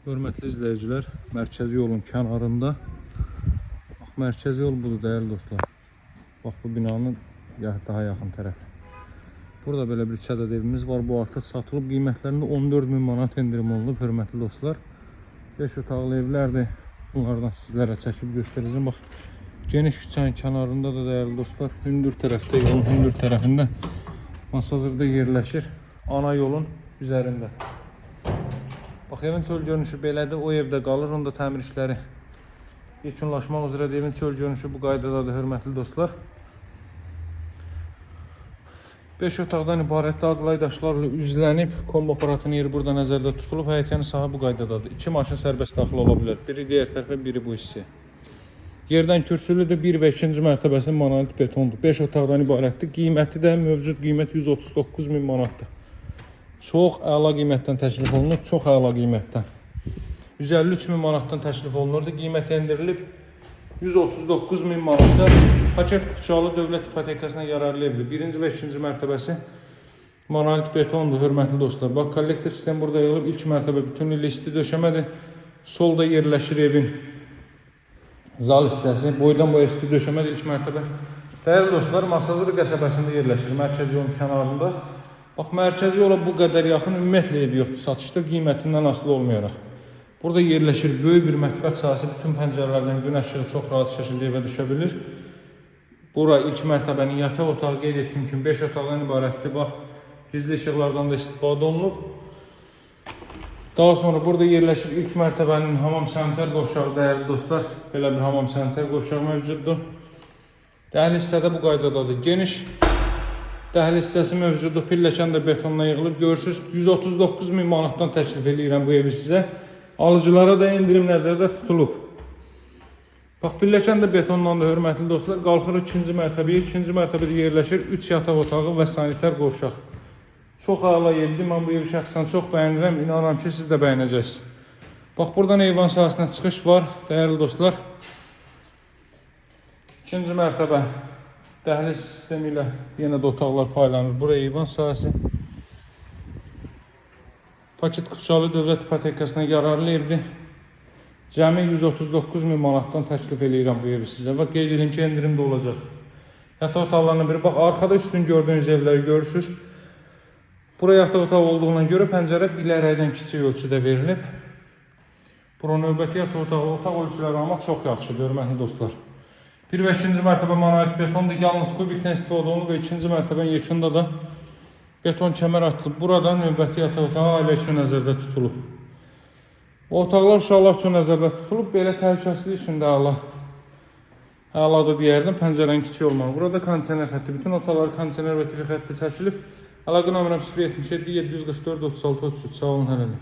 Hörmətli izləyicilər, mərkəzi yolun kənarında. Bax, mərkəzi yol budur, dəyərli dostlar. Bax, bu binanın daha yaxın tərəfi. Burada belə bir 3 ədəd evimiz var. Bu artıq satılıb, qiymətlərində 14.000 manat endirim olunub, hörmətli dostlar. 5 otaqlı evlərdir. Bunlardan sizlərə çəkib göstərəcəm. Bax, geniş küçənin kənarında da dəyərli dostlar, hündür tərəfdə, yolun hündür tərəfində masazırda yerləşir. Ana yolun üzərində. Bax, evin çöl görünüşü belədir. O evdə qalır. Onda təmir işləri yekunlaşmaq üzrədir. Evin çöl görünüşü bu qaydadadır, hörmətli dostlar. 5 otaqdan ibarət ağlay daşlarla üzlənib. Kombi aparatının yeri burada nəzərdə tutulub. Həyətyanı sahə bu qaydadadır. 2 maşın sərbəst daxil ola bilər. Biri digər tərəfə, biri bu hissəyə. Yerdən kürsülüdür. 1 və 2-ci mərtəbəsi monolit betondur. 5 otaqdan ibarətdir. Qiyməti də mövcud qiymət 139.000 manatdır. Çox əla qiymətdən təklif olunur. Çox əla qiymətdən. 153.000 manatdan təklif olunurdu. Qiymət endirilib 139.000 manatda. Paket qutçalı dövlət ipotekasına yararlı evdir. 1-ci və 2-ci mərtəbəsi monolit betondur, hörmətli dostlar. Bax, kollektor sistem burada yığılıb. İlk mərtəbə bütünlüklə isti döşəmədir. Solda yerləşir evin zal hissəsi. Boydan boya isti döşəmədir ilk mərtəbə. Dəyərli dostlar, Masazır qəsəbəsində yerləşir. Mərkəzi yolun kənarında. Bax, mərkəzi yola bu qədər yaxın ümumiyyətlə ev yoxdur. Satışda qiymətindən asılı olmayaraq. Burada yerləşir böyük bir mətbəx sahəsi. Bütün pəncərələrdən günəş işığı çox rahat şəkildə evə düşə bilir. Bura ilk mərtəbənin yataq otağı, qeyd etdiyim kimi 5 otaqdan ibarətdir. Bax, gizli işıqlardan da istifadə olunub. Daha sonra burada yerləşir ilk mərtəbənin hamam saniter qovşağı, dəyərli dostlar. Belə bir hamam saniter qovşağı mövcuddur. Dəhliz hissədə bu qaydadadır. Geniş dəhliz hissəsi mövcuddur. Pilləkən də betonla yığılıb. Görürsünüz, 139.000 manatdan təklif edirəm bu evi sizə. Alıcılara da endirim nəzərdə tutulub. Bax, pilləkən də betondan da, hörmətli dostlar. Qalxırıq 2-ci mərtəbəyə. 2-ci mərtəbədə yerləşir 3 yataq otağı və saniter qovşaq. Çox əla evdir. Mən bu evi şəxsən çox bəyənirəm. İnanıram ki, siz də bəyənəcəksiniz. Bax, buradan eyvan sahəsinə çıxış var, dəyərli dostlar. 2-ci mərtəbə dəhliz sistemi ilə yenə də otaqlar paylanır. Buraya eyvan sahəsi. Paket qutçalı dövlət ipotekasına yararlı evdir. Cəmi 139.000 manatdan təklif edirəm bu evi sizə. Və qeyd edim ki, endirim də olacaq. Yataq otaqlarına biri. Bax, arxada üstün gördüyünüz evləri görürsünüz. Buraya yataq otağı olduğuna görə pəncərə bilərəkdən kiçik ölçüdə verilib. Bura növbəti yataq otağı, otaq ölçüləri amma çox yaxşıdır, hörmətli dostlar. 1 və 2-ci mərtəbə monolit betondur. Yalnız kubikdən istifadə olunur və 2-ci mərtəbənin yekunda da beton kəmər atılıb. Burada növbəti yataq otağı ailə üçün nəzərdə tutulub. O otaqlar uşaqlar üçün nəzərdə tutulub. Belə təhlükəsizlik üçün də əladır deyərdim, pəncərənin kiçik olmalı. Burada kondisioner xətti, bütün otaqlar kondisioner və TV xətti çəkilib. Əlaqə nömrəm 077 744 36 33. Sağ olun, hələlik.